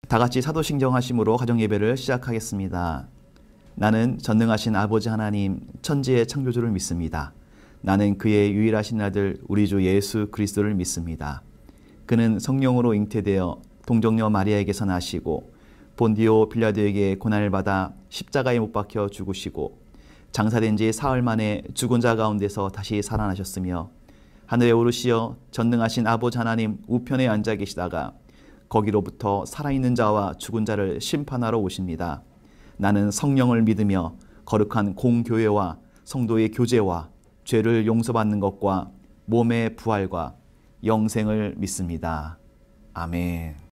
다 같이 사도신경 하심으로 가정예배를 시작하겠습니다. 나는 전능하신 아버지 하나님 천지의 창조주를 믿습니다. 나는 그의 유일하신 아들 우리 주 예수 그리스도를 믿습니다. 그는 성령으로 잉태되어 동정녀 마리아에게서 나시고 본디오 빌라도에게 고난을 받아 십자가에 못 박혀 죽으시고 장사된 지 사흘 만에 죽은 자 가운데서 다시 살아나셨으며 하늘에 오르시어 전능하신 아버지 하나님 우편에 앉아 계시다가 거기로부터 살아있는 자와 죽은 자를 심판하러 오십니다. 나는 성령을 믿으며 거룩한 공교회와 성도의 교제와 죄를 용서받는 것과 몸의 부활과 영생을 믿습니다. 아멘.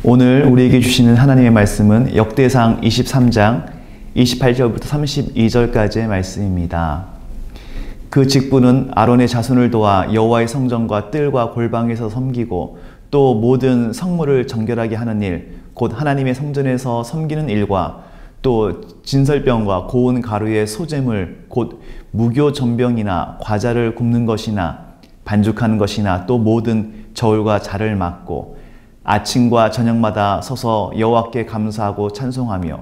오늘 우리에게 주시는 하나님의 말씀은 역대상 23장 28절부터 32절까지의 말씀입니다. 그 직분은 아론의 자손을 도와 여호와의 성전과 뜰과 골방에서 섬기고 또 모든 성물을 정결하게 하는 일, 곧 하나님의 성전에서 섬기는 일과 또 진설병과 고운 가루의 소재물, 곧 무교 전병이나 과자를 굽는 것이나 반죽하는 것이나 또 모든 저울과 자를 막고 아침과 저녁마다 서서 여호와께 감사하고 찬송하며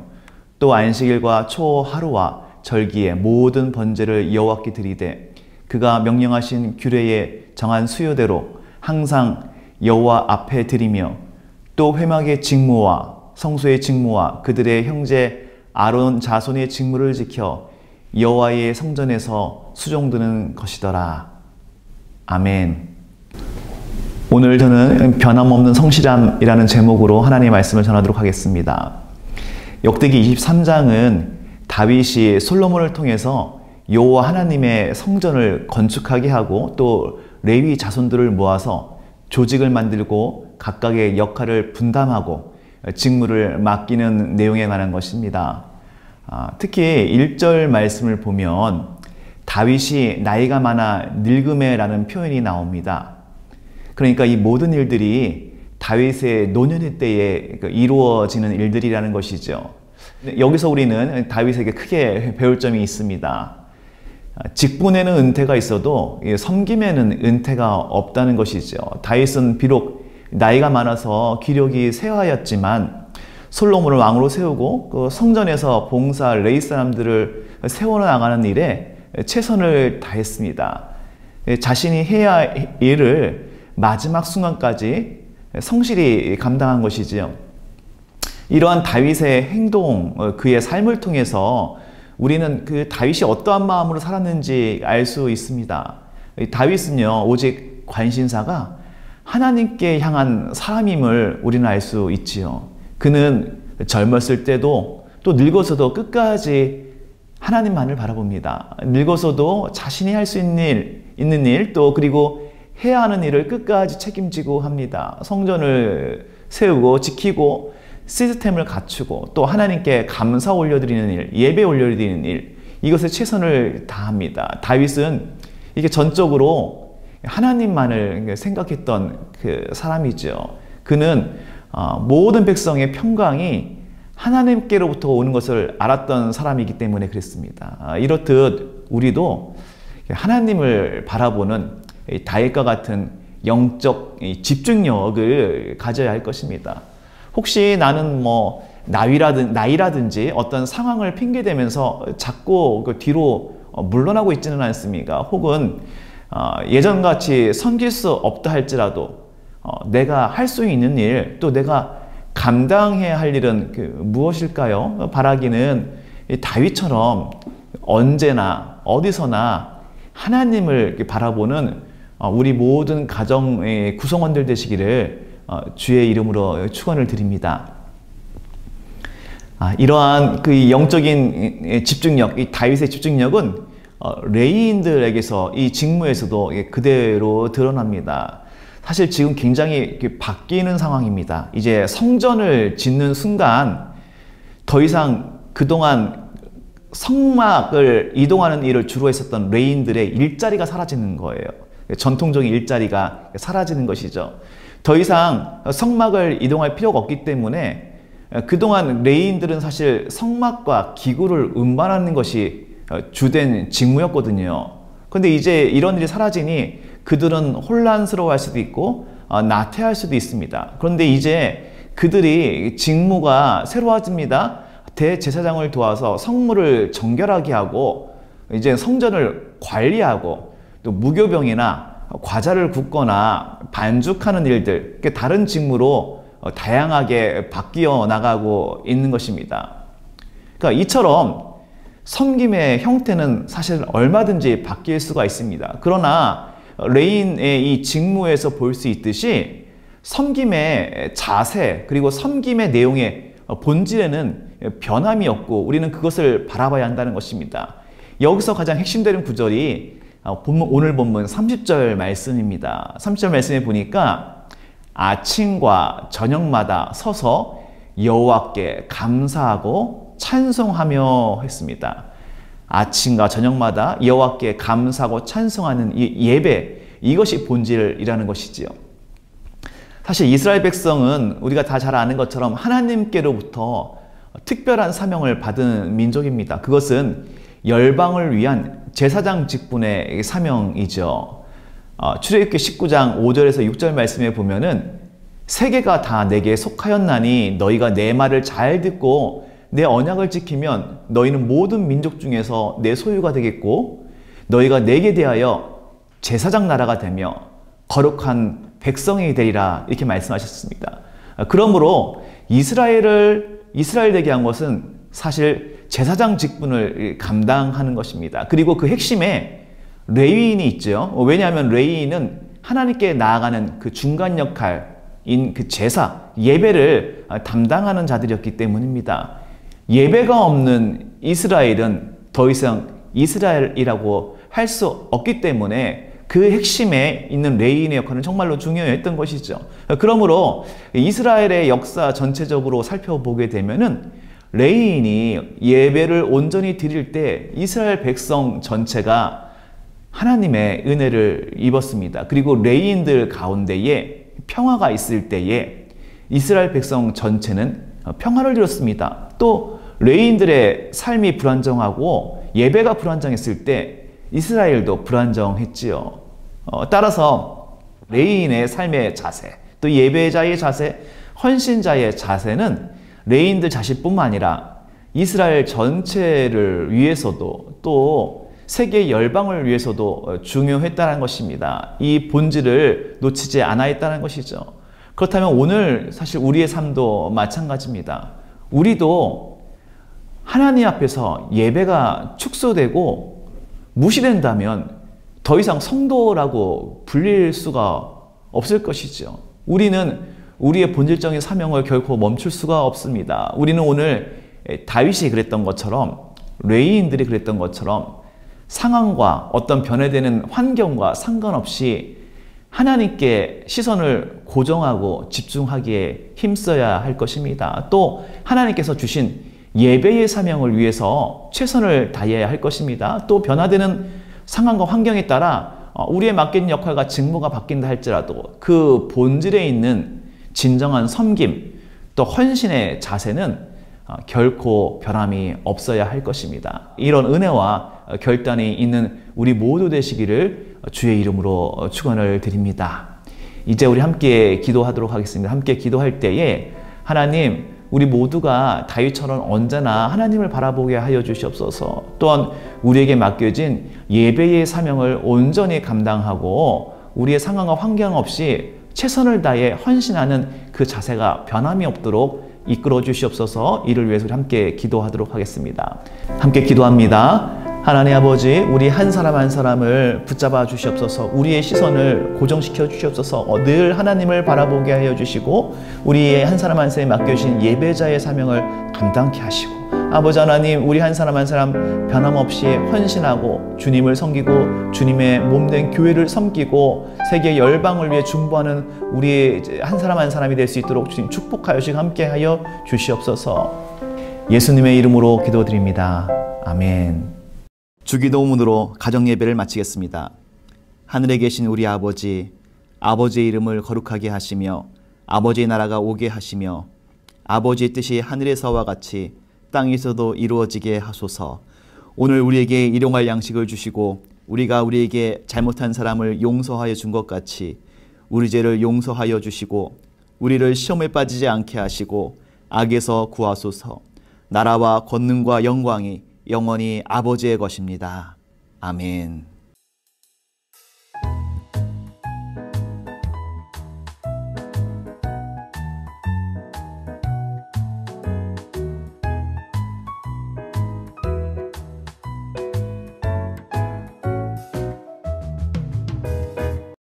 또 안식일과 초 하루와 절기에 모든 번제를 여호와께 드리되 그가 명령하신 규례에 정한 수요대로 항상 여호와 앞에 드리며 또 회막의 직무와 성소의 직무와 그들의 형제 아론 자손의 직무를 지켜 여호와의 성전에서 수종드는 것이더라. 아멘. 오늘 저는 변함없는 성실함이라는 제목으로 하나님의 말씀을 전하도록 하겠습니다. 역대기 23장은 다윗이 솔로몬을 통해서 여호와 하나님의 성전을 건축하게 하고 또 레위 자손들을 모아서 조직을 만들고 각각의 역할을 분담하고 직무를 맡기는 내용에 관한 것입니다. 특히 1절 말씀을 보면 다윗이 나이가 많아 늙음에라는 표현이 나옵니다. 그러니까 이 모든 일들이 다윗의 노년의 때에 이루어지는 일들이라는 것이죠. 여기서 우리는 다윗에게 크게 배울 점이 있습니다. 직분에는 은퇴가 있어도 섬김에는 은퇴가 없다는 것이죠. 다윗은 비록 나이가 많아서 기력이 쇠하였지만 솔로몬을 왕으로 세우고 그 성전에서 봉사할 레위 사람들을 세워나가는 일에 최선을 다했습니다. 자신이 해야 할 일을 마지막 순간까지 성실히 감당한 것이지요. 이러한 다윗의 행동, 그의 삶을 통해서 우리는 그 다윗이 어떠한 마음으로 살았는지 알 수 있습니다. 다윗은요, 오직 관심사가 하나님께 향한 사람임을 우리는 알 수 있지요. 그는 젊었을 때도 또 늙어서도 끝까지 하나님만을 바라봅니다. 늙어서도 자신이 할 수 있는 일, 또 그리고 해야 하는 일을 끝까지 책임지고 합니다. 성전을 세우고 지키고 시스템을 갖추고 또 하나님께 감사 올려드리는 일, 예배 올려드리는 일, 이것에 최선을 다합니다. 다윗은 이게 전적으로 하나님만을 생각했던 그 사람이죠. 그는 모든 백성의 평강이 하나님께로부터 오는 것을 알았던 사람이기 때문에 그랬습니다. 이렇듯 우리도 하나님을 바라보는 다윗과 같은 영적 집중력을 가져야 할 것입니다. 혹시 나는 나이라든지 어떤 상황을 핑계대면서 자꾸 그 뒤로 물러나고 있지는 않습니까? 혹은 예전같이 섬길 수 없다 할지라도 내가 할 수 있는 일, 또 내가 감당해야 할 일은 무엇일까요? 바라기는 다윗처럼 언제나 어디서나 하나님을 바라보는 우리 모든 가정의 구성원들 되시기를 주의 이름으로 축원을 드립니다. 이러한 그 영적인 집중력, 이 다윗의 집중력은 레위인들에게서 이 직무에서도 그대로 드러납니다. 사실 지금 굉장히 바뀌는 상황입니다. 이제 성전을 짓는 순간 더 이상 그동안 성막을 이동하는 일을 주로 했었던 레위인들의 일자리가 사라지는 거예요. 전통적인 일자리가 사라지는 것이죠. 더 이상 성막을 이동할 필요가 없기 때문에 그동안 레위인들은 사실 성막과 기구를 운반하는 것이 주된 직무였거든요. 그런데 이제 이런 일이 사라지니 그들은 혼란스러워할 수도 있고 나태할 수도 있습니다. 그런데 이제 그들이 직무가 새로워집니다. 대제사장을 도와서 성물을 정결하게 하고 이제 성전을 관리하고 또 무교병이나 과자를 굽거나 반죽하는 일들, 다른 직무로 다양하게 바뀌어 나가고 있는 것입니다. 그러니까 이처럼 섬김의 형태는 사실 얼마든지 바뀔 수가 있습니다. 그러나 레위인의 이 직무에서 볼 수 있듯이 섬김의 자세 그리고 섬김의 내용의 본질에는 변함이 없고 우리는 그것을 바라봐야 한다는 것입니다. 여기서 가장 핵심되는 구절이 오늘 본문 30절 말씀입니다. 30절 말씀에 보니까 아침과 저녁마다 서서 여호와께 감사하고 찬송하며 했습니다. 아침과 저녁마다 여호와께 감사하고 찬송하는 이 예배, 이것이 본질이라는 것이지요. 사실 이스라엘 백성은 우리가 다 잘 아는 것처럼 하나님께로부터 특별한 사명을 받은 민족입니다. 그것은 열방을 위한 제사장 직분의 사명이죠. 출애굽기 19장 5절에서 6절 말씀에 보면은 세계가 다 내게 속하였나니 너희가 내 말을 잘 듣고 내 언약을 지키면 너희는 모든 민족 중에서 내 소유가 되겠고 너희가 내게 대하여 제사장 나라가 되며 거룩한 백성이 되리라, 이렇게 말씀하셨습니다. 그러므로 이스라엘 되게 한 것은 사실 제사장 직분을 감당하는 것입니다. 그리고 그 핵심에 레위인이 있죠. 왜냐하면 레위인은 하나님께 나아가는 그 중간 역할인 그 제사, 예배를 담당하는 자들이었기 때문입니다. 예배가 없는 이스라엘은 더 이상 이스라엘이라고 할 수 없기 때문에 그 핵심에 있는 레위인의 역할은 정말로 중요했던 것이죠. 그러므로 이스라엘의 역사 전체적으로 살펴보게 되면은 레위인이 예배를 온전히 드릴 때 이스라엘 백성 전체가 하나님의 은혜를 입었습니다. 그리고 레위인들 가운데에 평화가 있을 때에 이스라엘 백성 전체는 평화를 이뤘습니다. 또 레위인들의 삶이 불안정하고 예배가 불안정했을 때 이스라엘도 불안정했지요. 따라서 레위인의 삶의 자세, 또 예배자의 자세, 헌신자의 자세는 레위인들 자신뿐만 아니라 이스라엘 전체를 위해서도 또 세계 열방을 위해서도 중요했다는 것입니다. 이 본질을 놓치지 않아 있다는 것이죠. 그렇다면 오늘 사실 우리의 삶도 마찬가지입니다. 우리도 하나님 앞에서 예배가 축소되고 무시된다면 더 이상 성도라고 불릴 수가 없을 것이죠. 우리는 우리의 본질적인 사명을 결코 멈출 수가 없습니다. 우리는 오늘 다윗이 그랬던 것처럼, 레위인들이 그랬던 것처럼 상황과 어떤 변화되는 환경과 상관없이 하나님께 시선을 고정하고 집중하기에 힘써야 할 것입니다. 또 하나님께서 주신 예배의 사명을 위해서 최선을 다해야 할 것입니다. 또 변화되는 상황과 환경에 따라 우리의 맡긴 역할과 직무가 바뀐다 할지라도 그 본질에 있는 진정한 섬김, 또 헌신의 자세는 결코 변함이 없어야 할 것입니다. 이런 은혜와 결단이 있는 우리 모두 되시기를 주의 이름으로 축원을 드립니다. 이제 우리 함께 기도하도록 하겠습니다. 함께 기도할 때에 하나님, 우리 모두가 다윗처럼 언제나 하나님을 바라보게 하여 주시옵소서. 또한 우리에게 맡겨진 예배의 사명을 온전히 감당하고 우리의 상황과 환경 없이 최선을 다해 헌신하는 그 자세가 변함이 없도록 이끌어 주시옵소서. 이를 위해서 우리 함께 기도하도록 하겠습니다. 함께 기도합니다. 하나님 아버지, 우리 한 사람 한 사람을 붙잡아 주시옵소서. 우리의 시선을 고정시켜 주시옵소서. 늘 하나님을 바라보게 하여 주시고 우리의 한 사람 한 사람에 맡겨주신 예배자의 사명을 감당케 하시고, 아버지 하나님, 우리 한 사람 한 사람 변함없이 헌신하고 주님을 섬기고 주님의 몸된 교회를 섬기고 세계 열방을 위해 중보하는 우리 한 사람 한 사람이 될 수 있도록 주님 축복하여 주시고 함께하여 주시옵소서. 예수님의 이름으로 기도드립니다. 아멘. 주기도문으로 가정예배를 마치겠습니다. 하늘에 계신 우리 아버지, 아버지의 이름을 거룩하게 하시며 아버지의 나라가 오게 하시며 아버지의 뜻이 하늘에서와 같이 땅에서도 이루어지게 하소서. 오늘 우리에게 일용할 양식을 주시고 우리가 우리에게 잘못한 사람을 용서하여 준 것 같이 우리 죄를 용서하여 주시고 우리를 시험에 빠지지 않게 하시고 악에서 구하소서. 나라와 권능과 영광이 영원히 아버지의 것입니다. 아멘.